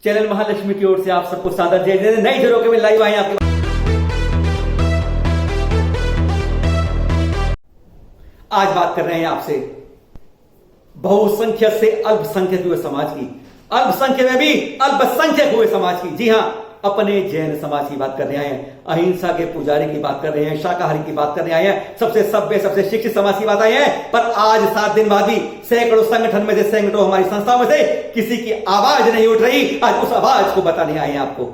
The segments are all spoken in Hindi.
चैनल महालक्ष्मी की ओर से आप सबको सादर जय जय। नई जगहों में लाइव आए आपके। आज बात कर रहे हैं आपसे बहुसंख्यक से अल्पसंख्यक हुए समाज की, अल्पसंख्यक में भी अल्पसंख्यक हुए समाज की। जी हां, अपने जैन समाज की बात करने आए हैं, अहिंसा के पुजारी की बात कर रहे हैं, शाकाहारी की बात करने आए हैं, सबसे सभ्य सबसे शिक्षित समाज की बात आए हैं। पर आज 7 दिन बाद भी सैकड़ों संगठन में से, सैकड़ों हमारी संस्थाओं में से किसी की आवाज नहीं उठ रही। आज उस आवाज को बताने आए हैं आपको।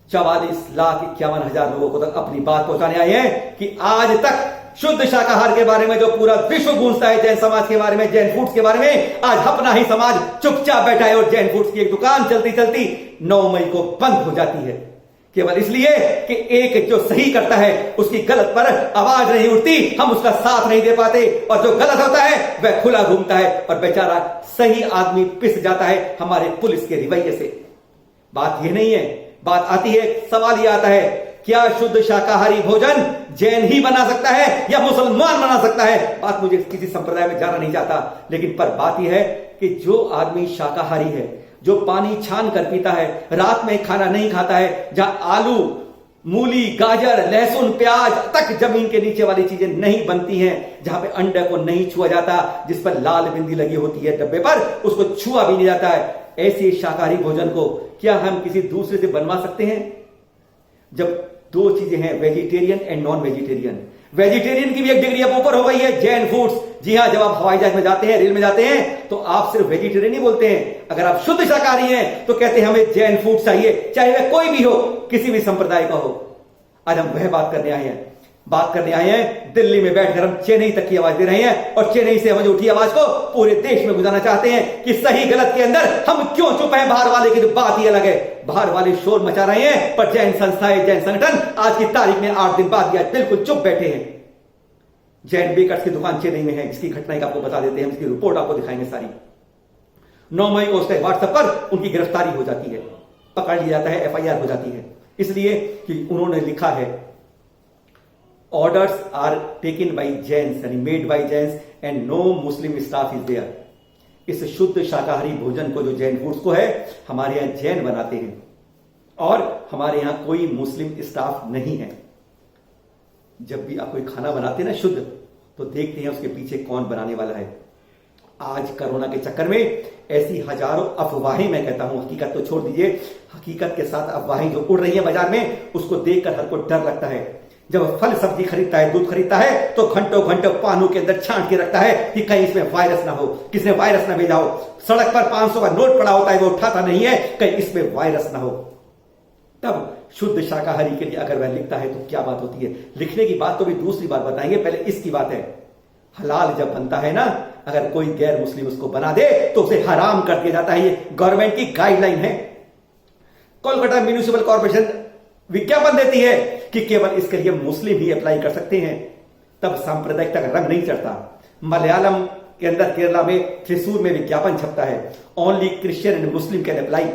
44,51,000 लोगों को तक अपनी बात पहुंचाने आए हैं कि आज तक शुद्ध शाकाहार के बारे में जो पूरा विश्व गूंजता है, जैन समाज के बारे में, जैन फूड्स के बारे में, आज अपना ही समाज चुपचाप बैठा है और जैन फूड्स की एक दुकान चलती चलती 9 मई को बंद हो जाती है, केवल इसलिए कि एक जो सही करता है उसकी गलत पर आवाज नहीं उठती, हम उसका साथ नहीं दे पाते, और जो गलत होता है वह खुला घूमता है और बेचारा सही आदमी पिस जाता है हमारे पुलिस के रवैये से। बात यह नहीं है, बात आती है, सवाल यह आता है, क्या शुद्ध शाकाहारी भोजन जैन ही बना सकता है या मुसलमान बना सकता है? बात मुझे किसी संप्रदाय में जाना नहीं चाहता, लेकिन पर बात यह है कि जो आदमी शाकाहारी है, जो पानी छान कर पीता है, रात में खाना नहीं खाता है, जहां आलू, मूली, गाजर, लहसुन, प्याज तक जमीन के नीचे वाली चीजें नहीं बनती हैं, जहां पे अंडे को नहीं छुआ जाता, जिस पर लाल बिंदी लगी होती है डब्बे पर, उसको छुआ भी नहीं जाता है, ऐसे शाकाहारी भोजन को क्या हम किसी दूसरे से बनवा सकते हैं? जब 2 चीजें हैं, vegetarian and non vegetarian. Vegetarian की भी एक डिग्री अब ऊपर हो गई है, जैन फूड्स। जी हां, जब आप हवाई जहाज में जाते हैं, रेल में जाते हैं, तो आप सिर्फ वेजिटेरियन ही बोलते हैं। अगर आप शुद्ध शाकाहारी हैं तो कहते हैं हमें जैन फूड चाहिए, चाहे वह कोई भी हो, किसी भी संप्रदाय का हो। आज हम वह बात करने आए हैं, दिल्ली में बैठकर हम चेन्नई तक की आवाज दे रहे हैं, और चेन्नई से हम उठी आवाज को पूरे देश में गुजारना चाहते हैं कि सही गलत के अंदर हम क्यों चुप हैं। बाहर वाले की तो बात ही अलग है, बाहर वाले शोर मचा रहे हैं, पर जैन संस्थाएं, जैन संगठन आज की तारीख में 8 दिन बाद भी आज बिल्कुल चुप बैठे हैं। जैन बेकर्स की दुकान चेन्नई में है, इसकी घटना आपको बता देते हैं, इसकी रिपोर्ट आपको दिखाएंगे सारी। 9 मई को उसके व्हाट्सएप पर उनकी गिरफ्तारी हो जाती है, पकड़ लिया जाता है, FIR हो जाती है, इसलिए कि उन्होंने लिखा है orders are taken by Jains and made by Jains and no Muslim staff is there। इस शुद्ध शाकाहारी भोजन को जो जैन फूड्स को है, हमारे यहां जैन बनाते हैं और हमारे यहां कोई मुस्लिम स्टाफ नहीं है। जब भी आप कोई खाना बनाते हैं ना शुद्ध, तो देखते हैं उसके पीछे कौन बनाने वाला है। आज कोरोना के चक्कर में ऐसी हजारों अफवाहें, मैं कहता हूं, हकीकत तो छोड़ दीजिए, हकीकत के साथ अफवाहें जो उड़ रही है बाजार में, उसको देखकर हर को डर लगता है। जब फल सब्जी खरीदता है, दूध खरीदता है, तो घंटों घंटों पानों के अंदर छांट के रखता है कि कहीं इसमें वायरस ना हो, किसने वायरस ना भेजा हो। सड़क पर 500 का नोट पड़ा होता है, वो उठाता नहीं है, कहीं इसमें वायरस ना हो। तब शुद्ध शाकाहारी के लिए अगर वह लिखता है तो क्या बात होती है। लिखने की बात तो भी दूसरी बात बताएंगे, पहले इसकी बात है। हलाल जब बनता है ना, अगर कोई गैर मुस्लिम उसको बना दे तो उसे हराम कर दिया जाता है। ये गवर्नमेंट की गाइडलाइन है। कोलकाता म्यूनिसिपल कॉर्पोरेशन विज्ञापन देती है कि केवल इसके लिए मुस्लिम ही अप्लाई कर सकते हैं, तब सांप्रदायिकता का रंग नहीं चढ़ता। मलयालम के अंदर, केरला में, त्रिशूर में विज्ञापन छपता है, only Christian and Muslim can apply.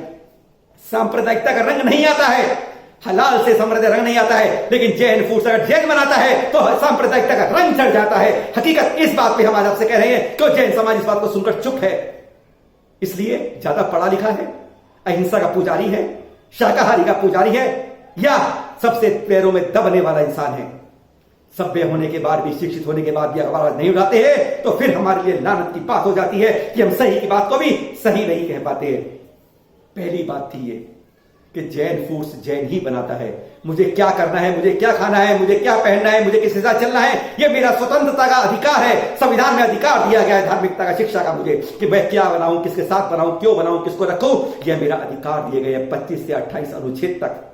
सांप्रदायिकता का रंग नहीं आता है, हलाल से सांप्रदायिक रंग नहीं आता है, लेकिन जैन फूड्स अगर जैन बनाता है तो सांप्रदायिकता का रंग चढ़ जाता है। हकीकत इस बात पे हम आज आपसे कह रहे हैं, क्यों जैन समाज इस बात को सुनकर चुप है? इसलिए ज्यादा पढ़ा लिखा है, अहिंसा का पुजारी है, शाकाहारी का पुजारी है, या सबसे पैरों में दबने वाला इंसान है। सभ्य होने के बाद भी, शिक्षित होने के बाद भी आवाज नहीं उठाते हैं, तो फिर हमारे लिए लानत की बात हो जाती है कि हम सही की बात को भी सही नहीं कह पाते हैं। पहली बात थी ये कि जैन फूड्स जैन ही बनाता है। मुझे क्या करना है, मुझे क्या खाना है, मुझे क्या पहनना है, मुझे किसके साथ चलना है, यह मेरा स्वतंत्रता का अधिकार है। संविधान में अधिकार दिया गया है, धार्मिकता का, शिक्षा का, मुझे कि मैं क्या बनाऊं, किसके साथ बनाऊं, क्यों बनाऊं, किसको रखूं, यह मेरा अधिकार दिए गए हैं 25 से 28 अनुच्छेद तक।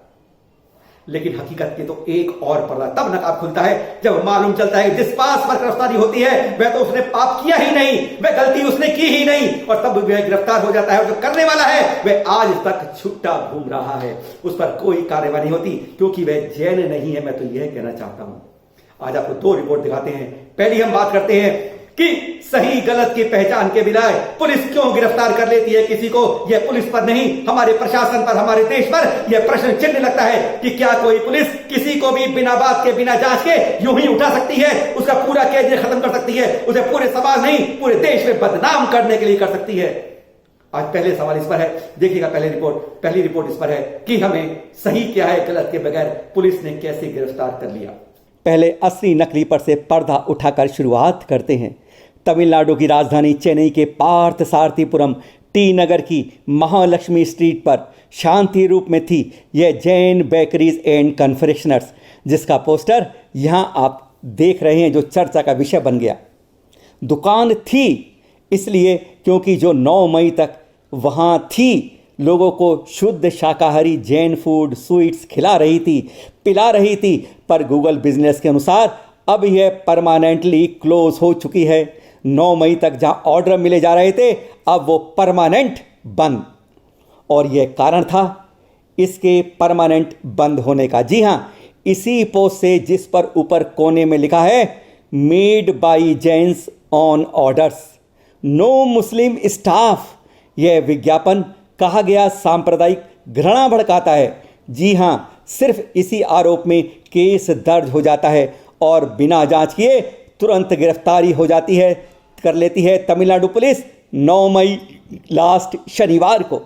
लेकिन हकीकत के तो एक और पर्दा तब नकाब खुलता है जब मालूम चलता है जिस पास पर गिरफ्तारी होती है वह तो उसने पाप किया ही नहीं, वह गलती उसने की ही नहीं, और तब वह गिरफ्तार हो जाता है। और जो करने वाला है वह आज तक छुट्टा घूम रहा है, उस पर कोई कार्रवाई नहीं होती, क्योंकि वह जैन नहीं है। मैं तो यह कहना चाहता हूं। आज आपको 2 रिपोर्ट दिखाते हैं। पहली हम बात करते हैं कि सही गलत की पहचान के बिना पुलिस क्यों गिरफ्तार कर लेती है किसी को। यह पुलिस पर नहीं, हमारे प्रशासन पर, हमारे देश पर यह प्रश्न चिन्ह लगता है कि क्या कोई पुलिस किसी को भी बिना बात के, बिना जांच के यूं ही उठा सकती है, उसका पूरा कैरियर खत्म कर सकती है, उसे पूरे समाज नहीं पूरे देश में बदनाम करने के लिए कर सकती है। आज पहले सवाल इस पर है, देखिएगा पहली रिपोर्ट इस पर है कि हमें सही क्या है गलत के बगैर पुलिस ने कैसे गिरफ्तार कर लिया। पहले असली नकली पर से पर्दा उठाकर शुरुआत करते हैं। तमिलनाडु की राजधानी चेन्नई के पार्थ सारथीपुरम टी नगर की महालक्ष्मी स्ट्रीट पर शांति रूप में थी यह जैन बेकरीज एंड कन्फेक्शनर्स, जिसका पोस्टर यहां आप देख रहे हैं, जो चर्चा का विषय बन गया। दुकान थी इसलिए क्योंकि जो 9 मई तक वहां थी लोगों को शुद्ध शाकाहारी जैन फूड स्वीट्स खिला रही थी, पिला रही थी, पर गूगल बिजनेस के अनुसार अब यह परमानेंटली क्लोज हो चुकी है। 9 मई तक जहां ऑर्डर मिले जा रहे थे अब वो परमानेंट बंद, और यह कारण था इसके परमानेंट बंद होने का। जी हां, इसी पोस्ट से जिस पर ऊपर कोने में लिखा है made by Jains on orders, no Muslim staff, यह विज्ञापन कहा गया सांप्रदायिक घृणा भड़काता है। जी हां, सिर्फ इसी आरोप में केस दर्ज हो जाता है और बिना जांच किए तुरंत गिरफ्तारी हो जाती है, कर लेती है तमिलनाडु पुलिस 9 मई लास्ट शनिवार को।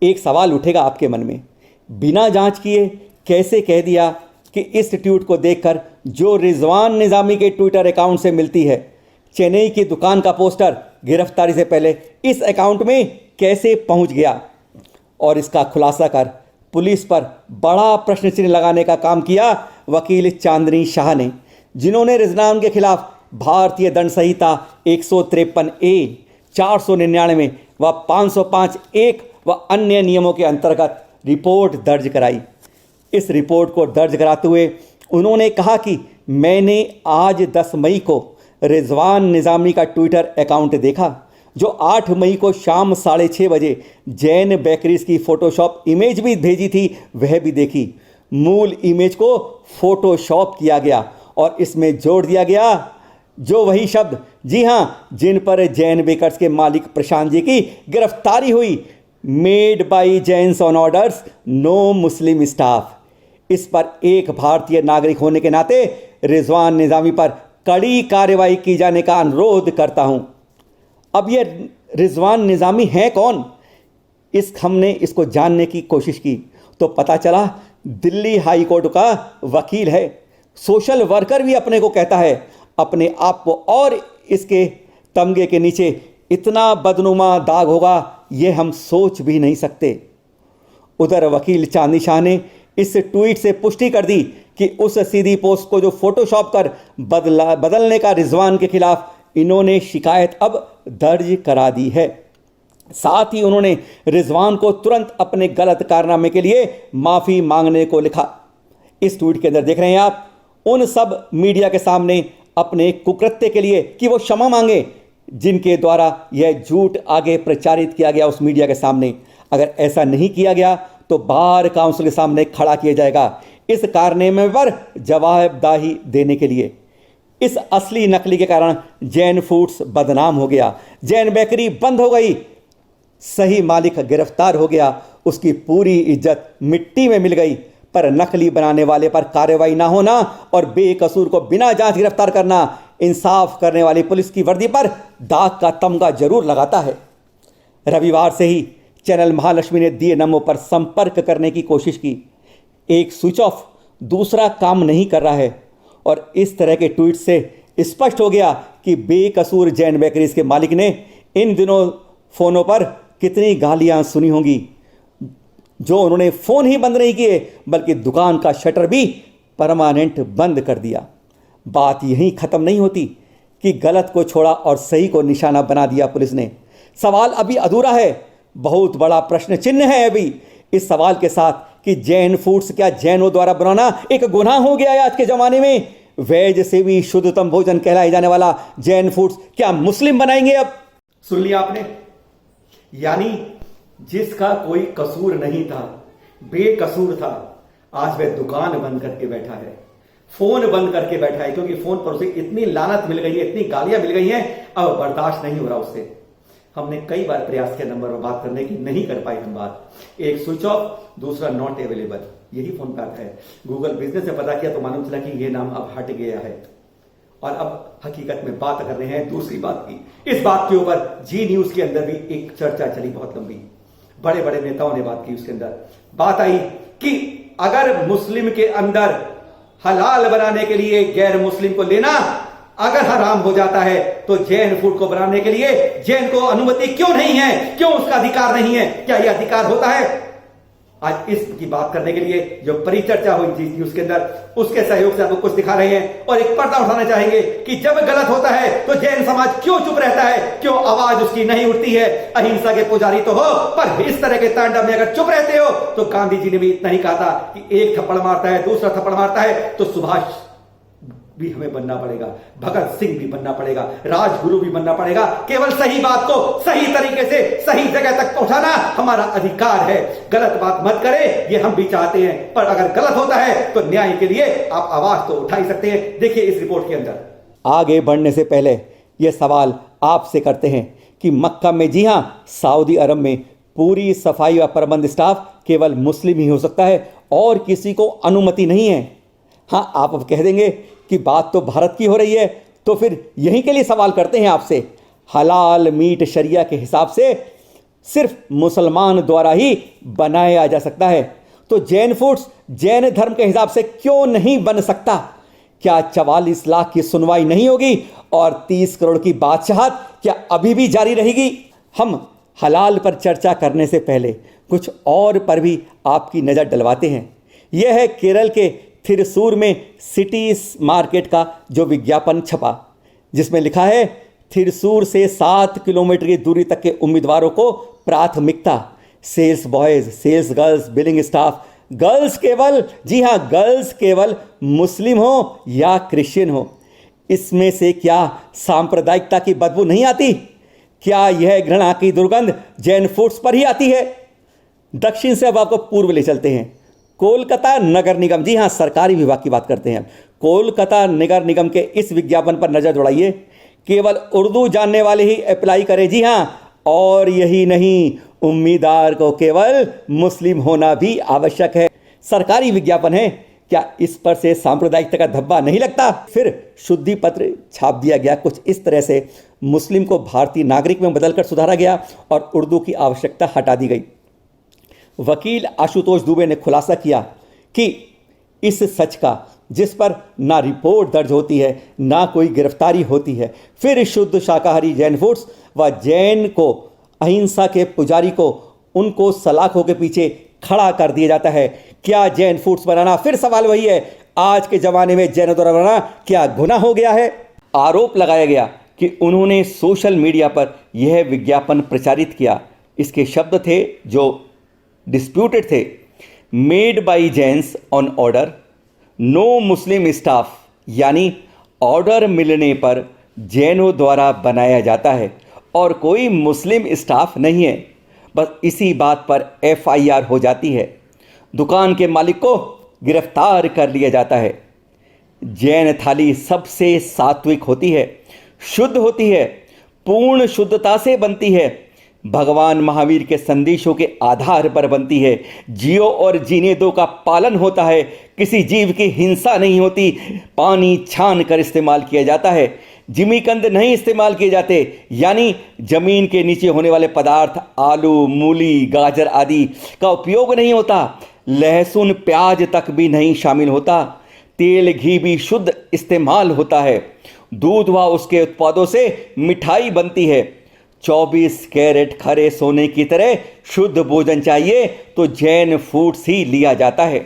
एक सवाल उठेगा आपके मन में, बिना जांच किए कैसे कह दिया कि इस ट्वीट को देखकर जो रिजवान निजामी के ट्विटर अकाउंट से मिलती है, चेन्नई की दुकान का पोस्टर गिरफ्तारी से पहले इस अकाउंट में कैसे पहुंच गया? और इसका खुलासा कर पुलिस पर बड़ा प्रश्न चिन्ह लगाने का काम किया वकील चांदनी शाह ने, जिन्होंने रिजवान के खिलाफ भारतीय दंड संहिता 153A, 499 व 505(1) व अन्य नियमों के अंतर्गत रिपोर्ट दर्ज कराई। इस रिपोर्ट को दर्ज कराते हुए उन्होंने कहा कि मैंने आज 10 मई को रिजवान निजामी का ट्विटर अकाउंट देखा, जो 8 मई को शाम 6:30 बजे जैन बेकरीज की फोटोशॉप इमेज भी भेजी थी, वह भी देखी। मूल इमेज को फोटोशॉप किया गया और इसमें जोड़ दिया गया जो वही शब्द, जी हां, जिन पर जैन बेकर्स के मालिक प्रशांत जी की गिरफ्तारी हुई, made by Jains on orders, no Muslim staff. इस पर एक भारतीय नागरिक होने के नाते रिजवान निजामी पर कड़ी कार्रवाई की जाने का अनुरोध करता हूं। अब यह रिजवान निजामी है कौन? हमने इसको जानने की कोशिश की तो पता चला दिल्ली हाई कोर्ट का वकील है, सोशल वर्कर भी अपने को कहता है अपने आप को, और इसके तमगे के नीचे इतना बदनुमा दाग होगा यह हम सोच भी नहीं सकते। उधर वकील चांदनी शाह ने इस ट्वीट से पुष्टि कर दी कि उस सीधी पोस्ट को जो फोटोशॉप कर बदलने का रिजवान के खिलाफ इन्होंने शिकायत अब दर्ज करा दी है। साथ ही उन्होंने रिजवान को तुरंत अपने गलत कारनामे के लिए माफी मांगने को लिखा। इस ट्वीट के अंदर देख रहे हैं आप, उन सब मीडिया के सामने अपने कुकृत्य के लिए कि वो क्षमा मांगे जिनके द्वारा यह झूठ आगे प्रचारित किया गया उस मीडिया के सामने। अगर ऐसा नहीं किया गया तो बार काउंसिल के सामने खड़ा किया जाएगा इस कारनामे पर जवाबदाही देने के लिए। इस असली नकली के कारण जैन फूड्स बदनाम हो गया, जैन बेकरी बंद हो गई, सही मालिक गिरफ्तार हो गया, उसकी पूरी इज्जत मिट्टी में मिल गई। पर नकली बनाने वाले पर कार्रवाई ना होना और बेकसूर को बिना जांच गिरफ्तार करना इंसाफ करने वाली पुलिस की वर्दी पर दाग का तमगा जरूर लगाता है। रविवार से ही चैनल महालक्ष्मी ने दिए नंबरों पर संपर्क करने की कोशिश की, एक स्विच ऑफ, दूसरा काम नहीं कर रहा है। और इस तरह के ट्वीट से स्पष्ट हो गया कि बेकसूर जैन बेकरीज के मालिक ने इन दिनों फोनों पर कितनी गालियां सुनी होंगी, जो उन्होंने फोन ही बंद नहीं किए बल्कि दुकान का शटर भी परमानेंट बंद कर दिया। बात यहीं खत्म नहीं होती कि गलत को छोड़ा और सही को निशाना बना दिया पुलिस ने। सवाल अभी अधूरा है, बहुत बड़ा प्रश्न चिन्ह है अभी इस सवाल के साथ कि जैन फूड्स क्या जैनों द्वारा बनाना एक गुनाह हो गया है आज के जमाने में? वेज से भी शुद्धतम भोजन कहलाए जाने वाला जैन फूड्स क्या मुस्लिम बनाएंगे? अब सुन लिया आपने, यानी जिसका कोई कसूर नहीं था, बेकसूर था, आज वह दुकान बंद करके बैठा है, फोन बंद करके बैठा है, क्योंकि फोन पर उसे इतनी लानत मिल गई है, इतनी गालियां मिल गई हैं, अब बर्दाश्त नहीं हो रहा उससे। हमने कई बार प्रयास किया नंबर पर बात करने की, नहीं कर पाई हम बात। एक स्विच ऑफ, दूसरा नॉट अवेलेबल, यही फोन पे आता है। गूगल बिजनेस से पता किया तो मालूम चला कि यह नाम अब हट गया है और अब हकीकत में बात कर रहे हैं दूसरी बात की। इस बात के ऊपर जी न्यूज के अंदर भी एक चर्चा चली बहुत लंबी, बड़े बड़े नेताओं ने बात की। उसके अंदर बात आई कि अगर मुस्लिम के अंदर हलाल बनाने के लिए गैर मुस्लिम को लेना अगर हराम हो जाता है, तो जैन फूड को बनाने के लिए जैन को अनुमति क्यों नहीं है, क्यों उसका अधिकार नहीं है, क्या यह अधिकार होता है? आज इसकी बात करने के लिए जो परिचर्चा हुई जी न्यूज के अंदर, उसके सहयोग से आपको कुछ दिखा रहे हैं और एक पर्दा उठाना चाहेंगे कि जब गलत होता है तो जैन समाज क्यों चुप रहता है, क्यों आवाज उसकी नहीं उठती है। अहिंसा के पुजारी तो हो, पर इस तरह के तांडव में अगर चुप रहते हो तो गांधी जी ने भी इतना ही कहा था कि एक थप्पड़ मारता है दूसरा थप्पड़ मारता है तो सुभाष भी हमें बनना पड़ेगा, भगत सिंह भी बनना पड़ेगा, राजगुरु भी बनना पड़ेगा। केवल सही बात को सही तरीके से सही जगह तक पहुंचाना हमारा अधिकार है। गलत बात मत करें, ये हम भी चाहते हैं, पर अगर गलत होता है तो न्याय के लिए आप आवाज तो उठा ही सकते हैं। देखिए इस रिपोर्ट के अंदर। आगे बढ़ने से पहले यह सवाल आपसे करते हैं कि मक्का में, जी हां, सऊदी अरब में पूरी सफाई व प्रबंध स्टाफ केवल मुस्लिम ही हो सकता है और किसी को अनुमति नहीं है। हाँ, आप अब कह देंगे कि बात तो भारत की हो रही है, तो फिर यहीं के लिए सवाल करते हैं आपसे। हलाल मीट शरिया के हिसाब से सिर्फ मुसलमान द्वारा ही बनाया जा सकता है, तो जैन फूड्स जैन धर्म के हिसाब से क्यों नहीं बन सकता? क्या 44 लाख की सुनवाई नहीं होगी और 30 करोड़ की बादशाहत क्या अभी भी जारी रहेगी? हम हलाल पर चर्चा करने से पहले कुछ और पर भी आपकी नज़र डलवाते हैं। यह है केरल के थिरसूर में सिटी मार्केट का जो विज्ञापन छपा, जिसमें लिखा है थिरसूर से 7 किलोमीटर की दूरी तक के उम्मीदवारों को प्राथमिकता। Sales boys, sales girls, billing staff, girls केवल, जी हां, गर्ल्स केवल मुस्लिम हो या क्रिश्चियन हो। इसमें से क्या सांप्रदायिकता की बदबू नहीं आती? क्या यह घृणा की दुर्गंध जैन फूड्स पर ही आती है? दक्षिण से अब आपको पूर्व ले चलते हैं। कोलकाता नगर निगम, जी हां, सरकारी विभाग की बात करते हैं। कोलकाता नगर निगम के इस विज्ञापन पर नजर दौड़ाइए। केवल उर्दू जानने वाले ही अप्लाई करें, जी हां, और यही नहीं, उम्मीदवार को केवल मुस्लिम होना भी आवश्यक है। सरकारी विज्ञापन है, क्या इस पर से सांप्रदायिकता का धब्बा नहीं लगता? फिर शुद्धि पत्र छाप दिया गया कुछ इस तरह से, मुस्लिम को भारतीय नागरिक में बदलकर सुधारा गया और उर्दू की आवश्यकता हटा दी गई। वकील आशुतोष दुबे ने खुलासा किया कि इस सच का, जिस पर ना रिपोर्ट दर्ज होती है ना कोई गिरफ्तारी होती है, फिर शुद्ध शाकाहारी जैन फूड्स व जैन को, अहिंसा के पुजारी को, उनको सलाखों के पीछे खड़ा कर दिया जाता है। क्या जैन फूड्स बनाना, फिर सवाल वही है, आज के जमाने में जैन द्वारा बनाना क्या गुनाह हो गया है? आरोप लगाया गया कि उन्होंने सोशल मीडिया पर यह विज्ञापन प्रचारित किया। इसके शब्द थे जो डिस्प्यूटेड थे। Made by Jains on order, no Muslim staff, यानी ऑर्डर मिलने पर जैनों द्वारा बनाया जाता है और कोई मुस्लिम स्टाफ नहीं है। बस इसी बात पर FIR हो जाती है। दुकान के मालिक को गिरफ्तार कर लिया जाता है। जैन थाली सबसे सात्विक होती है, शुद्ध होती है, पूर्ण शुद्धता से बनती है, भगवान महावीर के संदेशों के आधार पर बनती है, जियो और जीने दो का पालन होता है, किसी जीव की हिंसा नहीं होती, पानी छान कर इस्तेमाल किया जाता है, जिमीकंद नहीं इस्तेमाल किए जाते, यानी जमीन के नीचे होने वाले पदार्थ, आलू, मूली, गाजर आदि का उपयोग नहीं होता, लहसुन प्याज तक भी नहीं शामिल होता, तेल घी भी शुद्ध इस्तेमाल होता है, दूध व उसके उत्पादों से मिठाई बनती है। 24 कैरेट खरे सोने की तरह शुद्ध भोजन चाहिए तो जैन फूड्स ही लिया जाता है।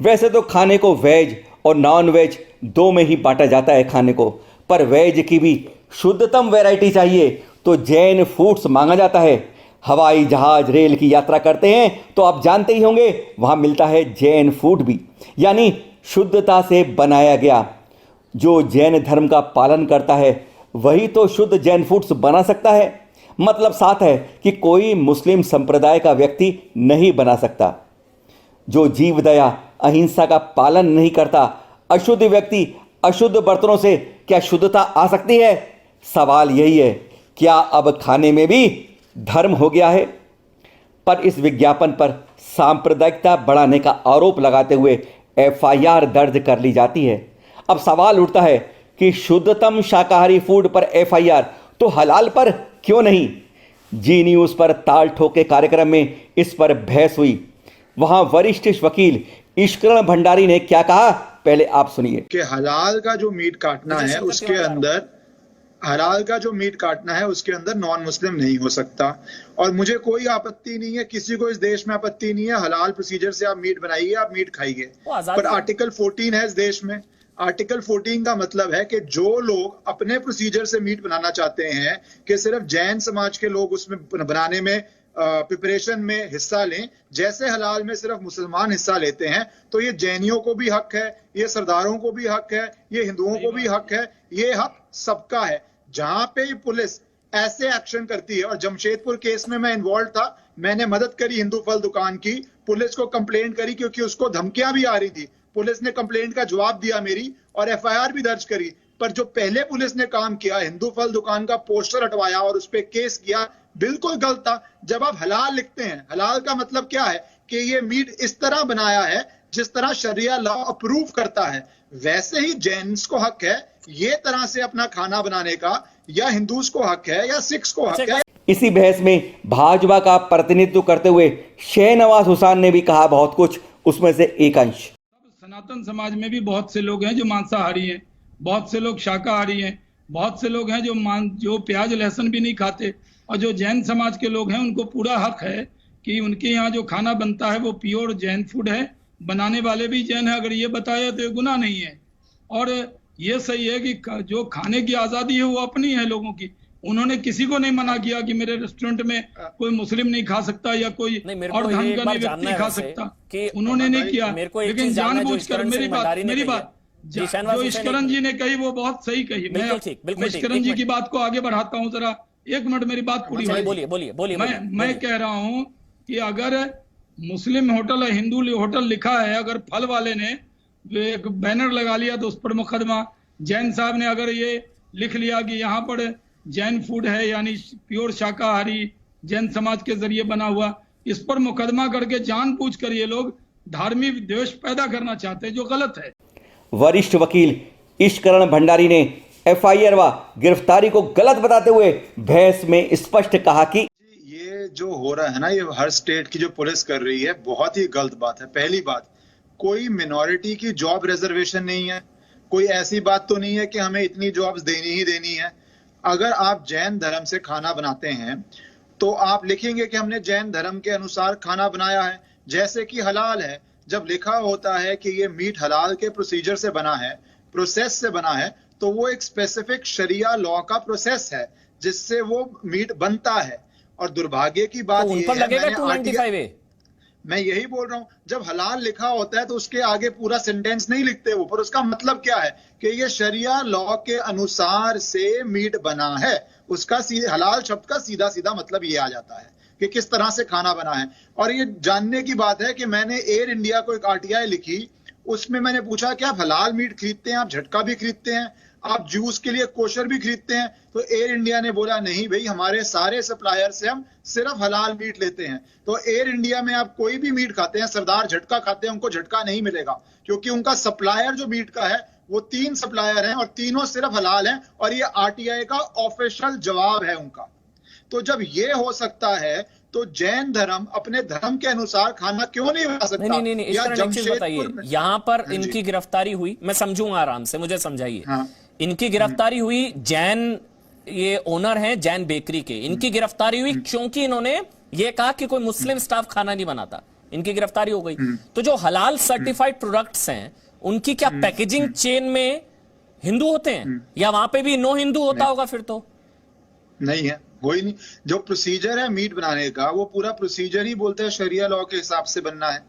वैसे तो खाने को वेज और नॉन वेज दो में ही बांटा जाता है खाने को, पर वेज की भी शुद्धतम वैरायटी चाहिए तो जैन फूड्स मांगा जाता है। हवाई जहाज, रेल की यात्रा करते हैं तो आप जानते ही होंगे, वहाँ मिलता है जैन फूड भी, यानी शुद्धता से बनाया गया। जो जैन धर्म का पालन करता है वही तो शुद्ध जैन फूड्स बना सकता है। मतलब साफ है कि कोई मुस्लिम संप्रदाय का व्यक्ति नहीं बना सकता। जो जीव दया, अहिंसा का पालन नहीं करता, अशुद्ध व्यक्ति अशुद्ध बर्तनों से क्या शुद्धता आ सकती है? सवाल यही है, क्या अब खाने में भी धर्म हो गया है? पर इस विज्ञापन पर सांप्रदायिकता बढ़ाने का आरोप लगाते हुए FIR दर्ज कर ली जाती है। अब सवाल उठता है, कि शुद्धतम शाकाहारी फूड पर एफआईआर तो हलाल पर क्यों नहीं। जी न्यूज पर ताल ठोके कार्यक्रम में इस पर बहस हुई। वहां वरिष्ठ वकील ईश्वरण भंडारी ने क्या कहा, पहले आप सुनिए। कि हलाल का जो मीट काटना है उसके अंदर नॉन मुस्लिम नहीं हो सकता। और मुझे कोई आपत्ति नहीं है, किसी को इस देश में आपत्ति नहीं है, हलाल प्रोसीजर से आप मीट बनाइए, आप मीट खाइए। पर आर्टिकल 14 है इस देश में। आर्टिकल 14 का मतलब है कि जो लोग अपने प्रोसीजर से मीट बनाना चाहते हैं कि सिर्फ जैन समाज के लोग उसमें बनाने में प्रिपरेशन में हिस्सा लें, जैसे हलाल में सिर्फ मुसलमान हिस्सा लेते हैं, तो ये जैनियों को भी हक है, ये सरदारों को भी हक है, ये हिंदुओं को भी हक है, ये हक सबका है। जहां पे पुलिस ऐसे एक्शन करती है, और जमशेदपुर केस में मैं इन्वॉल्व था, मैंने मदद करी हिंदू फल दुकान की, पुलिस को कंप्लेंट करी क्योंकि उसको धमकियां भी आ रही थी। पुलिस ने कंप्लेंट का जवाब दिया मेरी और एफआईआर भी दर्ज करी। पर जो पहले पुलिस ने काम किया, हिंदू फल दुकान का पोस्टर हटवाया और उस पर केस किया, बिल्कुल गलत था। जब आप हलाल लिखते हैं, हलाल का मतलब क्या है कि ये मीट इस तरह बनाया है जिस तरह शरिया लॉ अप्रूव करता है, वैसे ही जैन्स को हक है ये तरह से अपना खाना बनाने का, या हिंदूज को हक है या सिख्स को हक है। इसी बहस में भाजपा का प्रतिनिधित्व करते हुए शहनवाज हुसैन ने भी कहा बहुत कुछ, उसमें से एक अंश। सनातन समाज में भी बहुत से लोग हैं जो मांसाहारी हैं, बहुत से लोग शाकाहारी हैं, बहुत से लोग हैं जो प्याज लहसुन भी नहीं खाते, और जो जैन समाज के लोग हैं उनको पूरा हक है कि उनके यहाँ जो खाना बनता है वो प्योर जैन फूड है, बनाने वाले भी जैन है। अगर ये बताया तो ये गुनाह नहीं है। और ये सही है कि जो खाने की आज़ादी है वो अपनी है लोगों की। उन्होंने किसी को नहीं मना किया कि मेरे रेस्टोरेंट में कोई मुस्लिम नहीं खा सकता या कोई और धर्म का नहीं व्यक्ति खा सकता, उन्होंने नहीं किया। लेकिन जानबूझकर मेरी बात जो ईश्वरन जी ने कही वो बहुत सही कही। मैं ईश्वरन जी की बात को आगे बढ़ाता हूँ, जरा एक मिनट मेरी बात पूरी बोलिए। मैं कह रहा हूँ कि अगर मुस्लिम होटल है, हिंदू होटल लिखा है, अगर फल वाले ने एक बैनर लगा लिया तो उस पर मुकदमा, जैन साहब ने अगर ये लिख लिया कि यहाँ पर जैन फूड है यानी प्योर शाकाहारी जैन समाज के जरिए बना हुआ, इस पर मुकदमा करके जानबूझकर ये लोग धार्मिक द्वेष पैदा करना चाहते हैं, जो गलत है। वरिष्ठ वकील ईश्वरण भंडारी ने एफआईआर व गिरफ्तारी को गलत बताते हुए बहस में स्पष्ट कहा कि ये जो हो रहा है ना, ये हर स्टेट की जो पुलिस कर रही है, बहुत ही गलत बात है। पहली बात, कोई मिनॉरिटी की जॉब रिजर्वेशन नहीं है, कोई ऐसी बात तो नहीं है कि हमें इतनी जॉब्स देनी ही देनी है। अगर आप जैन धर्म से खाना बनाते हैं तो आप लिखेंगे कि हमने जैन धर्म के अनुसार खाना बनाया है। जैसे कि हलाल है, जब लिखा होता है कि ये मीट हलाल के प्रोसीजर से बना है, प्रोसेस से बना है, तो वो एक स्पेसिफिक शरिया लॉ का प्रोसेस है जिससे वो मीट बनता है। और दुर्भाग्य की बात मैं यही बोल रहा हूं, जब हलाल लिखा होता है तो उसके आगे पूरा सेंटेंस नहीं लिखते वो, पर उसका मतलब क्या है कि ये शरिया लॉ के अनुसार से मीट बना है। उसका हलाल शब्द का सीधा सीधा मतलब ये आ जाता है कि किस तरह से खाना बना है। और ये जानने की बात है कि मैंने एयर इंडिया को एक आरटीआई लिखी, उसमें मैंने पूछा कि आप हलाल मीट खरीदते हैं, आप झटका भी खरीदते हैं, आप जूस के लिए कोशर भी खरीदते हैं? तो एयर इंडिया ने बोला नहीं भाई, हमारे सारे सप्लायर से हम सिर्फ हलाल मीट लेते हैं। तो एयर इंडिया में आप कोई भी मीट खाते हैं, सरदार झटका खाते हैं, उनको झटका नहीं मिलेगा, क्योंकि उनका सप्लायर जो मीट का है वो 3 सप्लायर हैं और तीनों सिर्फ हलाल हैं, और ये आरटीआई का ऑफिशियल जवाब है उनका। तो जब ये हो सकता है तो जैन धर्म अपने धर्म के अनुसार खाना क्यों नहीं बना सकता? नहीं, इस तरह एक चीज बताइए, यहाँ पर इनकी गिरफ्तारी हुई, मैं समझूंगा आराम से, मुझे समझाइए। इनकी गिरफ्तारी हुई, जैन ये ओनर हैं जैन बेकरी के, इनकी गिरफ्तारी हुई क्योंकि इन्होंने ये कहा कि कोई मुस्लिम स्टाफ खाना नहीं बनाता, इनकी गिरफ्तारी हो गई। तो जो हलाल सर्टिफाइड प्रोडक्ट्स हैं उनकी क्या पैकेजिंग चेन में हिंदू होते हैं, या वहां पे भी नो हिंदू होता होगा? फिर तो नहीं है, कोई नहीं। जो प्रोसीजर है मीट बनाने का, वो पूरा प्रोसीजर ही बोलते हैं शरिया लॉ के हिसाब से बनना है।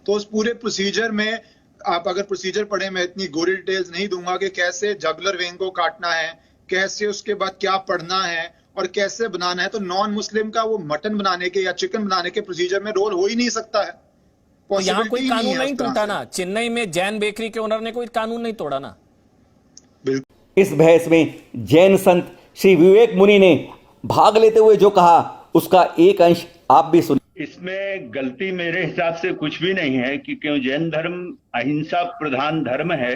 तो उस पूरे प्रोसीजर में आप अगर प्रोसीजर पढ़े, मैं इतनी गोरी डिटेल्स नहीं दूंगा कि कैसे जगलर वेंग को काटना है, कैसे उसके बाद क्या पढ़ना है और कैसे बनाना है। तो नॉन मुस्लिम का वो मटन बनाने के या चिकन बनाने के प्रोसीजर में रोल हो ही नहीं सकता है। तो यहाँ कोई कानून नहीं टूटा ना? चेन्नई में जैन बेकरी के ओनर ने कोई कानून नहीं तोड़ा ना? बिल्कुल। इस बहस में जैन संत श्री विवेक मुनि ने भाग लेते हुए जो कहा उसका एक अंश आप भी सुनिए। इसमें गलती मेरे हिसाब से कुछ भी नहीं है कि क्यों जैन धर्म अहिंसा प्रधान धर्म है,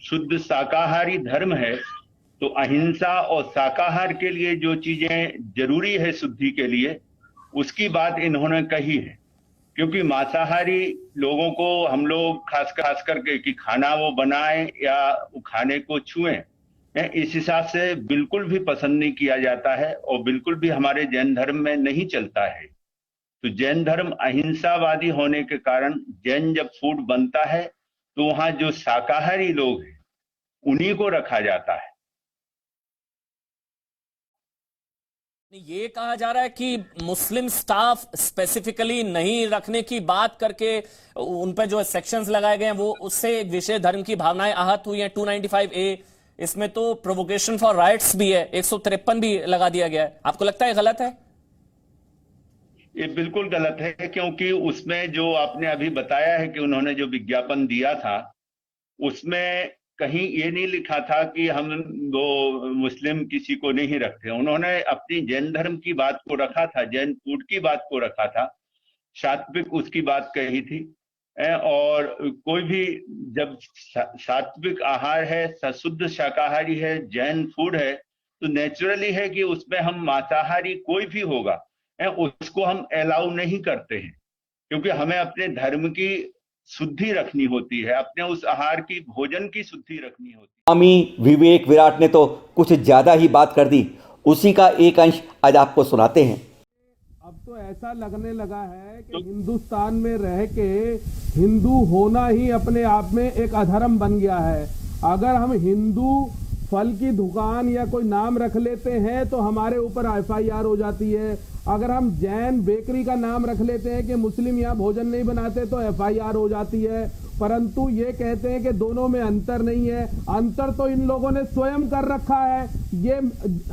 शुद्ध शाकाहारी धर्म है, तो अहिंसा और शाकाहार के लिए जो चीजें जरूरी है शुद्धि के लिए, उसकी बात इन्होंने कही है। क्योंकि मांसाहारी लोगों को हम लोग खास करके कि खाना वो बनाएं या वो खाने को छुएं, इस हिसाब से बिल्कुल भी पसंद नहीं किया जाता है और बिल्कुल भी हमारे जैन धर्म में नहीं चलता है। तो जैन धर्म अहिंसावादी होने के कारण जैन जब फूड बनता है तो वहां जो शाकाहारी लोग हैं उन्हीं को रखा जाता है। ये कहा जा रहा है कि मुस्लिम स्टाफ स्पेसिफिकली नहीं रखने की बात करके उन पे जो सेक्शंस लगाए गए हैं वो उससे एक विशेष धर्म की भावनाएं आहत हुई हैं। 295A इसमें तो प्रोवोकेशन फॉर राइट्स भी है, 153 भी लगा दिया गया है। आपको लगता है गलत है? ये बिल्कुल गलत है, क्योंकि उसमें जो आपने अभी बताया है कि उन्होंने जो विज्ञापन दिया था उसमें कहीं ये नहीं लिखा था कि हम वो मुस्लिम किसी को नहीं रखते। उन्होंने अपनी जैन धर्म की बात को रखा था, जैन फूड की बात को रखा था, सात्विक उसकी बात कही थी। और कोई भी जब सात्विक आहार है, शुद्ध शाकाहारी है, जैन फूड है, तो नेचुरली है कि उसमें हम मांसाहारी कोई भी होगा उसको हम अलाउ नहीं करते हैं, क्योंकि हमें अपने धर्म की शुद्धि रखनी होती है, अपने उस आहार की भोजन की शुद्धि रखनी होती है। स्वामी विवेक विराट ने तो कुछ ज्यादा ही बात कर दी, उसी का एक अंश आज आपको सुनाते हैं। अब तो ऐसा लगने लगा है कि हिंदुस्तान में रह के हिंदू होना ही अपने आप में एक अधर्म बन गया है। अगर हम हिंदू फल की दुकान या कोई नाम रख लेते हैं तो हमारे ऊपर FIR हो जाती है। अगर हम जैन बेकरी का नाम रख लेते हैं कि मुस्लिम यहाँ भोजन नहीं बनाते तो FIR हो जाती है। परंतु ये कहते हैं कि दोनों में अंतर नहीं है। अंतर तो इन लोगों ने स्वयं कर रखा है। ये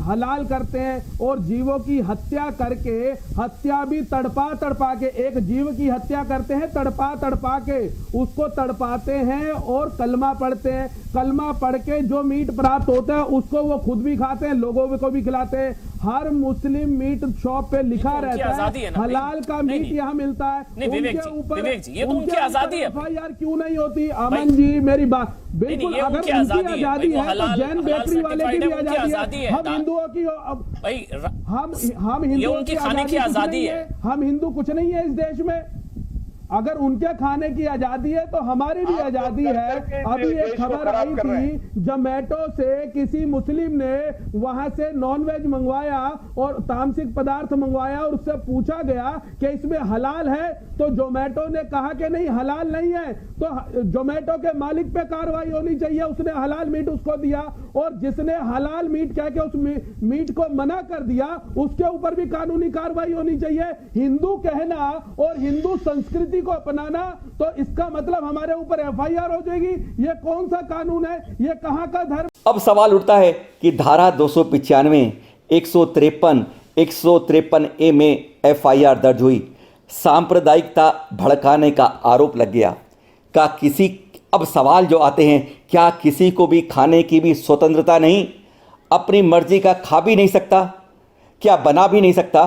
हलाल करते हैं और जीवों की हत्या करके, हत्या भी तड़पा के, एक जीव की हत्या करते हैं तड़पा के, उसको तड़पाते हैं और कलमा पढ़ते हैं। कलमा पढ़ के जो मीट प्राप्त होता है उसको वो खुद भी खाते हैं, लोगों को भी खिलाते हैं। हर मुस्लिम मीट शॉप पे लिखा रहता है हलाल का मीट यहाँ मिलता है। उनके ऊपर ये तो उनकी आजादी है। FIR क्यों नहीं होती? अमन जी मेरी बात बिल्कुल, अगर उनकी आजादी है तो जैन बेकरी वाले की भी आजादी है। हम हिंदुओं की हम हिंदुओं की खाने की आजादी है। हम हिंदू कुछ नहीं है इस देश में। अगर उनके खाने की आजादी है तो हमारी भी आजादी है। अभी एक खबर आई थी जोमेटो से, किसी मुस्लिम ने वहां से नॉनवेज मंगवाया और तामसिक पदार्थ मंगवाया और उससे पूछा गया कि इसमें हलाल है, तो जोमेटो ने कहा कि नहीं हलाल नहीं है। तो जोमेटो के मालिक पे कार्रवाई होनी चाहिए, उसने हलाल मीट उसको दिया और जिसने हलाल मीट कह के उस मीट को मना कर दिया उसके ऊपर भी कानूनी कार्रवाई होनी चाहिए। हिंदू कहना और हिंदू संस्कृति को अपनाना तो इसका मतलब हमारे ऊपर FIR हो जाएगी। ये कौन सा कानून है? ये कहां का धर्म? अब सवाल उठता है कि धारा 295, 153, 153A में FIR दर्ज हुई, सांप्रदायिकता भड़काने का आरोप लग गया। अब सवाल जो आते हैं, क्या किसी को भी खाने की भी स्वतंत्रता नहीं? अपनी मर्जी का खा भी नहीं सकता? क्या बना भी नहीं सकता?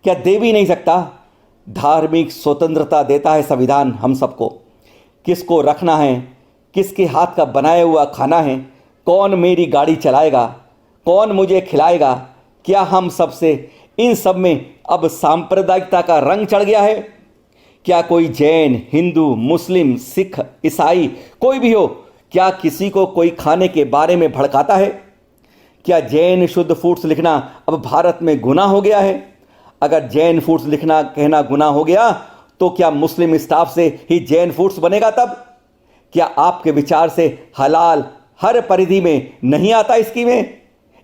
क्या दे भी नहीं सकता? धार्मिक स्वतंत्रता देता है संविधान हम सबको। किसको रखना है, किसके हाथ का बनाया हुआ खाना है, कौन मेरी गाड़ी चलाएगा, कौन मुझे खिलाएगा, क्या हम सबसे इन सब में अब सांप्रदायिकता का रंग चढ़ गया है? क्या कोई जैन, हिंदू, मुस्लिम, सिख, ईसाई कोई भी हो, क्या किसी को कोई खाने के बारे में भड़काता है? क्या जैन शुद्ध फूड्स लिखना अब भारत में गुनाह हो गया है? अगर जैन फूड्स लिखना कहना गुनाह हो गया तो क्या मुस्लिम स्टाफ से ही जैन फूड्स बनेगा तब? क्या आपके विचार से हलाल हर परिधि में नहीं आता इसकी में?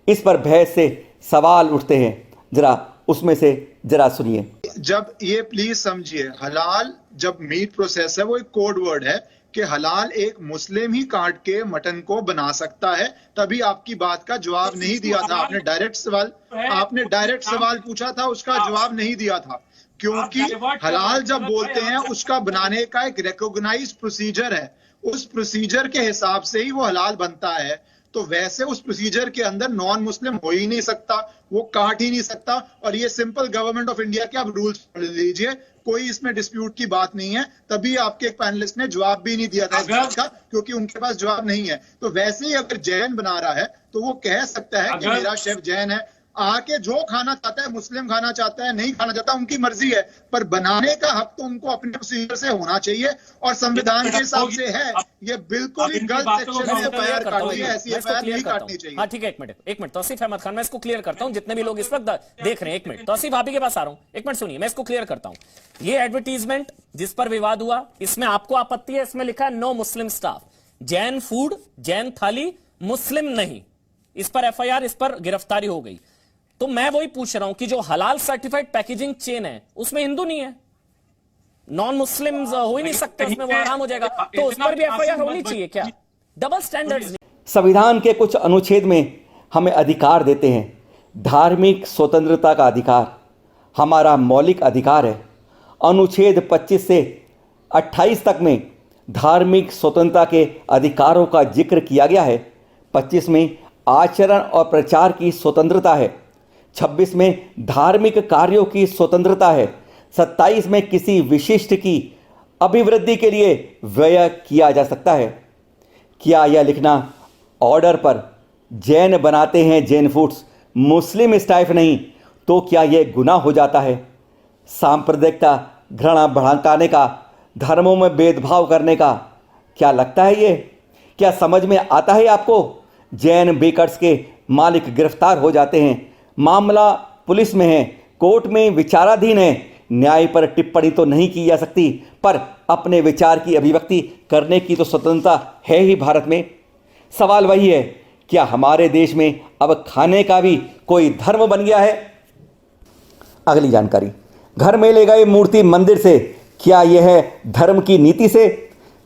इस पर बहस से सवाल उठते हैं, जरा उसमें से जरा सुनिए। जब ये प्लीज समझिए, हलाल जब मीट प्रोसेस है वो एक कोड वर्ड है कि हलाल एक मुस्लिम ही काट के मटन को बना सकता है। तभी आपकी बात का जवाब नहीं दिया था। आपने डायरेक्ट सवाल पूछा था, उसका जवाब नहीं दिया था, क्योंकि हलाल जब बोलते हैं उसका बनाने का एक रिकॉग्नाइज्ड प्रोसीजर है। उस प्रोसीजर के हिसाब से ही वो हलाल बनता है। तो वैसे उस प्रोसीजर के अंदर नॉन मुस्लिम हो ही नहीं सकता, वो काट ही नहीं सकता। और ये सिंपल गवर्नमेंट ऑफ इंडिया के आप रूल्स पढ़ लीजिए, कोई इसमें डिस्प्यूट की बात नहीं है। तभी आपके एक पैनलिस्ट ने जवाब भी नहीं दिया था इस बात का, क्योंकि उनके पास जवाब नहीं है। तो वैसे ही अगर जैन बना रहा है तो वो कह सकता है कि मेरा शेफ जैन है, आके जो खाना चाहता है, मुस्लिम खाना चाहता है, नहीं खाना चाहता, उनकी मर्जी है, पर बनाने का हक तो उनको अपने प्रोसीजर से होना चाहिए और संविधान के हिसाब से है। ये बिल्कुल ही गलत सेक्शन में एफआईआर काटी है, ऐसी एफआईआर नहीं काटनी चाहिए। हाँ ठीक है, एक मिनट तौसीफ अहमद खान, मैं इसको क्लियर करता हूं, जितने भी लोग इस वक्त देख रहे हैं। एक मिनट तौसीफ, आप ही के पास आ रहा हूं, एक मिनट सुनिए, मैं इसको क्लियर करता हूं। ये एडवर्टीजमेंट जिस पर विवाद हुआ, इसमें आपको आपत्ति है, इसमें लिखा है no Muslim staff, Jain food, Jain थाली, मुस्लिम नहीं, इस पर एफआईआर, इस पर गिरफ्तारी हो गई। तो मैं वही पूछ रहा हूं कि जो हलाल सर्टिफाइड पैकेजिंग चेन है उसमें हिंदू नहीं है, नॉन मुस्लिम हो ही नहीं सकते, उसमें वो आराम हो जाएगा, तो उस पर भी एफआईआर होनी चाहिए क्या? Double standards. संविधान के कुछ अनुच्छेद में हमें अधिकार देते हैं, धार्मिक स्वतंत्रता का अधिकार हमारा मौलिक अधिकार है। अनुच्छेद 25 से 28 तक में धार्मिक स्वतंत्रता के अधिकारों का जिक्र किया गया है। 25 में आचरण और प्रचार की स्वतंत्रता है, 26 में धार्मिक कार्यों की स्वतंत्रता है, 27 में किसी विशिष्ट की अभिवृद्धि के लिए व्यय किया जा सकता है। क्या यह लिखना ऑर्डर पर जैन बनाते हैं जैन फूड्स, मुस्लिम स्टाइफ नहीं, तो क्या यह गुनाह हो जाता है? सांप्रदायिकता, घृणा भड़काने का, धर्मों में भेदभाव करने का क्या लगता है ये? क्या समझ में आता है आपको? जैन बेकर्स के मालिक गिरफ्तार हो जाते हैं, मामला पुलिस में है, कोर्ट में विचाराधीन है, न्याय पर टिप्पणी तो नहीं की जा सकती, पर अपने विचार की अभिव्यक्ति करने की तो स्वतंत्रता है ही भारत में। सवाल वही है, क्या हमारे देश में अब खाने का भी कोई धर्म बन गया है? अगली जानकारी, घर में ले गए मूर्ति मंदिर से, क्या यह है धर्म की नीति से?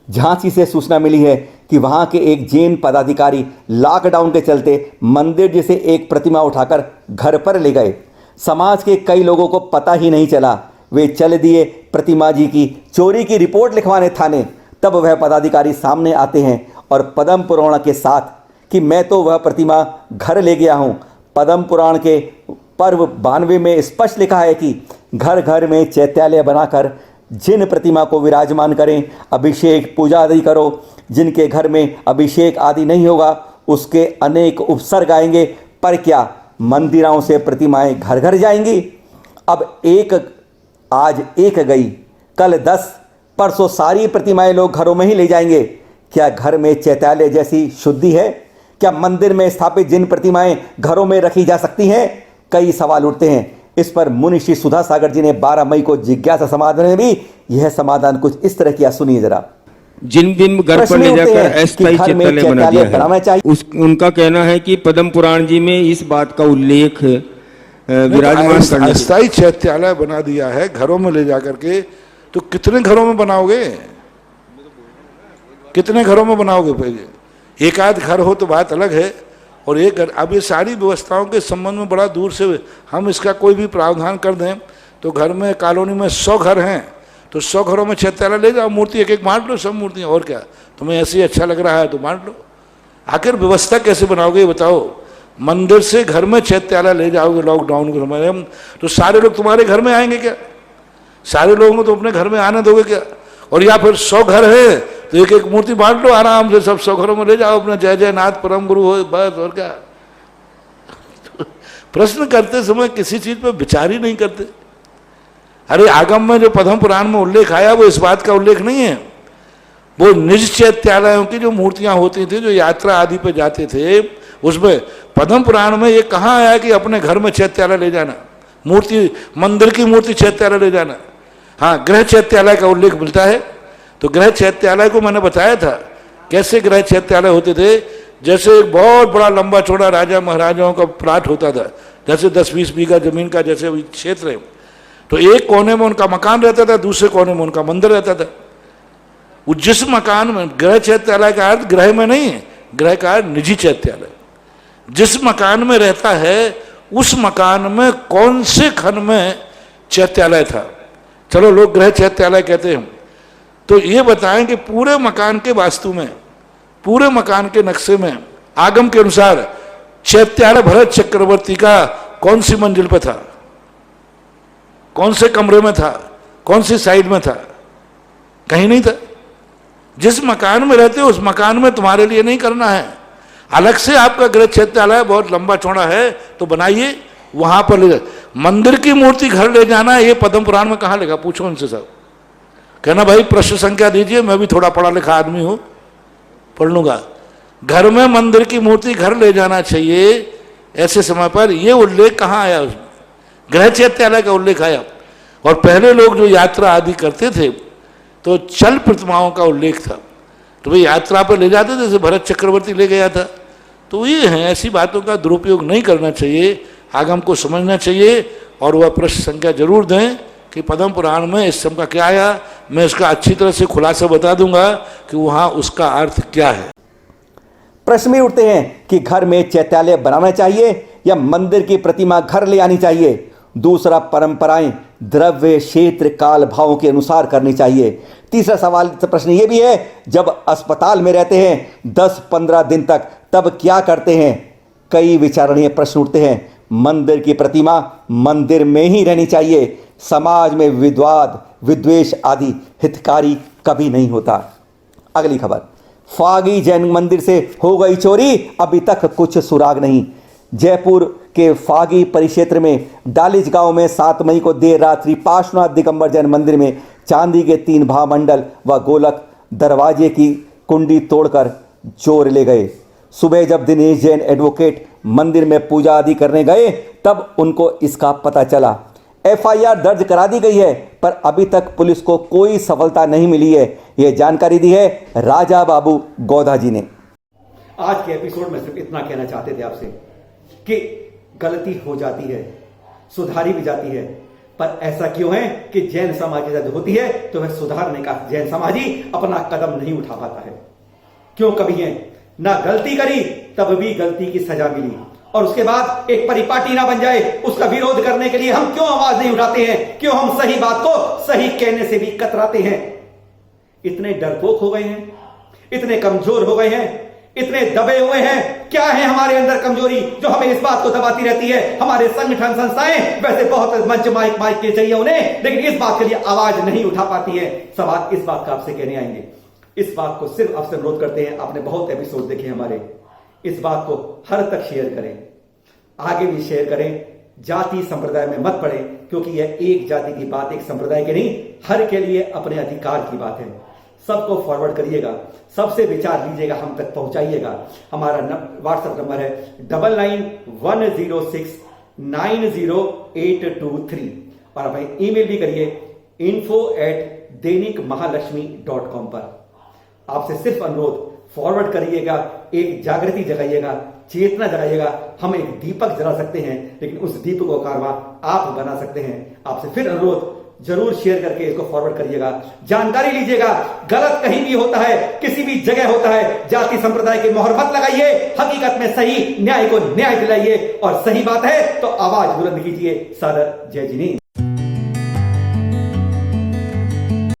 झांसी से सूचना मिली है कि वहां के एक जैन पदाधिकारी लॉकडाउन के चलते मंदिर जैसे एक प्रतिमा उठाकर घर पर ले गए। समाज के कई लोगों को पता ही नहीं चला, वे चल दिए प्रतिमा जी की चोरी की रिपोर्ट लिखवाने थाने। तब वह पदाधिकारी सामने आते हैं और पद्म पुराण के साथ कि मैं तो वह प्रतिमा घर ले गया हूँ। पद्म पुराण के पर्व 92 में स्पष्ट लिखा है कि घर घर में चैत्यालय बनाकर जिन प्रतिमा को विराजमान करें, अभिषेक पूजा आदि करो। जिनके घर में अभिषेक आदि नहीं होगा उसके अनेक उपसर्ग आएंगे, पर क्या मंदिरों से प्रतिमाएं घर घर जाएंगी? अब आज एक गई, कल 10, परसों सारी प्रतिमाएं लोग घरों में ही ले जाएंगे। क्या घर में चैत्यालय जैसी शुद्धि है? क्या मंदिर में स्थापित जिन प्रतिमाएं घरों में रखी जा सकती हैं? कई सवाल उठते हैं। इस पर मुनिश्री सुधा सागर जी ने 12 मई को जिज्ञासा समाधान में भी यह समाधान कुछ इस तरह किया, सुनिए जरा। जिन दिन घर पर ले जाकर अस्थायी चैत्यालय बना दिया है, उनका कहना है कि पद्म पुराण जी में इस बात का उल्लेख विराजमान करने, अस्थायी चैत्यालय बना दिया है घरों में ले जाकर के। तो कितने घरों में बनाओगे? कितने घरों में बनाओगे? पहले एक आध घर हो तो बात अलग है, और एक घर। अब ये सारी व्यवस्थाओं के संबंध में बड़ा दूर से हम इसका कोई भी प्रावधान कर दें तो घर में कॉलोनी में 100 घर हैं तो 100 घरों में चैत्यालय ले जाओ, मूर्ति एक एक बांट लो, सब मूर्तियाँ। और क्या, तुम्हें ऐसे ही अच्छा लग रहा है तो बांट लो। आखिर व्यवस्था कैसे बनाओगे ये बताओ? मंदिर से घर में चैत्यालय ले जाओगे लॉकडाउन के समय में, तो सारे लोग तुम्हारे घर में आएंगे क्या? सारे लोगों को तो अपने घर में आने दोगे क्या? और या फिर 100 घर है तो एक एक मूर्ति बांट लो आराम से, सब 100 घरों में ले जाओ, अपना जय जय नाथ परम गुरु हो, बस। और क्या? प्रश्न करते समय किसी चीज पर विचार ही नहीं करते। अरे आगम में जो पद्म पुराण में उल्लेख आया वो इस बात का उल्लेख नहीं है, वो निज चैत्यालयों की जो मूर्तियां होती थी, जो यात्रा आदि पे जाते थे, उसमें पद्म पुराण में ये कहाँ आया कि अपने घर में चैत्यालय ले जाना, मूर्ति मंदिर की मूर्ति चैत्यालय ले जाना? हाँ, गृह चैत्यालय का उल्लेख मिलता है। तो गृह चैत्यालय को मैंने बताया था कैसे गृह चैत्यालय होते थे। जैसे एक बहुत बड़ा लंबा चौड़ा राजा महाराजाओं का प्लाट होता था, जैसे 10-20 बीघा जमीन का जैसे क्षेत्र है, तो एक कोने में उनका मकान रहता था, दूसरे कोने में उनका मंदिर रहता था। वो जिस मकान में, गृह चैत्यालय का अर्थ ग्रह में नहीं है, ग्रह का अर्थ निजी चैत्यालय। जिस मकान में रहता है उस मकान में कौन से खंड में चैत्यालय था, चलो लोग गृह चैत्यालय कहते हैं। तो ये बताएं कि पूरे मकान के वास्तु में, पूरे मकान के नक्शे में आगम के अनुसार चैत्यालय भरत चक्रवर्ती का कौन सी मंजिल पर था, कौन से कमरे में था, कौन सी साइड में था? कहीं नहीं था। जिस मकान में रहते हो उस मकान में तुम्हारे लिए नहीं करना है। अलग से आपका गृह क्षेत्रालय बहुत लंबा चौड़ा है तो बनाइए, वहां पर ले जाए। मंदिर की मूर्ति घर ले जाना है, ये पद्म पुराण में कहाँ लिखा? पूछो उनसे सब। कहना भाई प्रश्न संख्या दीजिए, मैं भी थोड़ा पढ़ा लिखा आदमी हूं, पढ़ लूंगा। घर में मंदिर की मूर्ति घर ले जाना चाहिए ऐसे समय पर, ये उल्लेख कहाँ आया? उसमें गृह क्षेत्रालय का उल्लेख आया। और पहले लोग जो यात्रा आदि करते थे तो चल प्रतिमाओं का उल्लेख था, तो भाई यात्रा पर ले जाते थे, जैसे भरत चक्रवर्ती ले गया था। तो ये है, ऐसी बातों का दुरुपयोग नहीं करना चाहिए, आगम को समझना चाहिए और वह प्रश्न संख्या जरूर दें कि पद्म पुराण में इस सब का क्या आया। मैं इसका अच्छी तरह से खुलासा बता दूंगा कि वहां उसका अर्थ क्या है। प्रश्न भी उठते हैं कि घर में चैत्यालय बनाना चाहिए या मंदिर की प्रतिमा घर ले आनी चाहिए। दूसरा, परंपराएं द्रव्य क्षेत्र काल भावों के अनुसार करनी चाहिए। तीसरा सवाल प्रश्न ये भी है, जब अस्पताल में रहते हैं 10-15 दिन तक, तब क्या करते हैं? कई विचारणीय प्रश्न उठते हैं। मंदिर की प्रतिमा मंदिर में ही रहनी चाहिए। समाज में विवाद विद्वेष आदि हितकारी कभी नहीं होता। अगली खबर, फागी जैन मंदिर से हो गई चोरी, अभी तक कुछ सुराग नहीं। जयपुर के फागी परिक्षेत्र में डालिच गांव में 7 मई को देर रात्रि पार्श्वनाथ दिगंबर जैन मंदिर में चांदी के 3 भामंडल व गोलक दरवाजे की कुंडी तोड़कर चोर ले गए। सुबह जब दिनेश जैन एडवोकेट मंदिर में पूजा आदि करने गए तब उनको इसका पता चला। एफआईआर दर्ज करा दी गई है, पर अभी तक पुलिस को कोई सफलता नहीं मिली है। यह जानकारी दी है राजा बाबू गौधा जी ने। आज के एपिसोड में सिर्फ इतना कहना चाहते थे आपसे कि गलती हो जाती है, सुधारी भी जाती है, पर ऐसा क्यों है कि जैन समाज जब होती है तो वह सुधारने का जैन समाज ही अपना कदम नहीं उठा पाता है। क्यों कभी है ना गलती करी तब भी गलती की सजा मिली, और उसके बाद एक परिपाटी ना बन जाए, उसका विरोध करने के लिए हम क्यों आवाज नहीं उठाते हैं? क्यों हम सही बात को सही कहने से भी कतराते हैं? इतने डरपोक हो गए हैं, इतने कमजोर हो गए हैं, इतने दबे हुए हैं। क्या है हमारे अंदर कमजोरी जो हमें इस बात को दबाती रहती है? हमारे संगठन संस्थाएं वैसे बहुत मंच माइक के चाहिए उन्हें, लेकिन इस बात के लिए आवाज नहीं उठा पाती है। सवाल इस बात का आपसे कहने आएंगे, इस बात को सिर्फ आपसे अनुरोध करते हैं, आपने बहुत एपिसोड देखे हमारे, इस बात को हर तक शेयर करें, आगे भी शेयर करें। जाति संप्रदाय में मत पड़े, क्योंकि यह एक जाति की बात, एक संप्रदाय की नहीं, हर के लिए अपने अधिकार की बात है। सबको फॉरवर्ड करिएगा, सबसे विचार लीजिएगा, हम तक पहुंचाइएगा। हमारा व्हाट्सएप नंबर है 9910690823 और हमें ईमेल भी करिए info@दैनिकमहालक्ष्मी.com पर। आपसे सिर्फ अनुरोध, फॉरवर्ड करिएगा, एक जागृति जगाइएगा, चेतना जगाइएगा। हम एक दीपक जला सकते हैं, लेकिन उस दीपक को कारवा आप बना सकते हैं। आपसे फिर अनुरोध, जरूर शेयर करके इसको फॉरवर्ड करिएगा, जानकारी लीजिएगा। गलत कहीं भी होता है, किसी भी जगह होता है, जाति संप्रदाय की मोहर मत लगाइए, हकीकत में सही न्याय को न्याय दिलाइए, और सही बात है तो आवाज बुलंद कीजिए। सादर जय जिनी।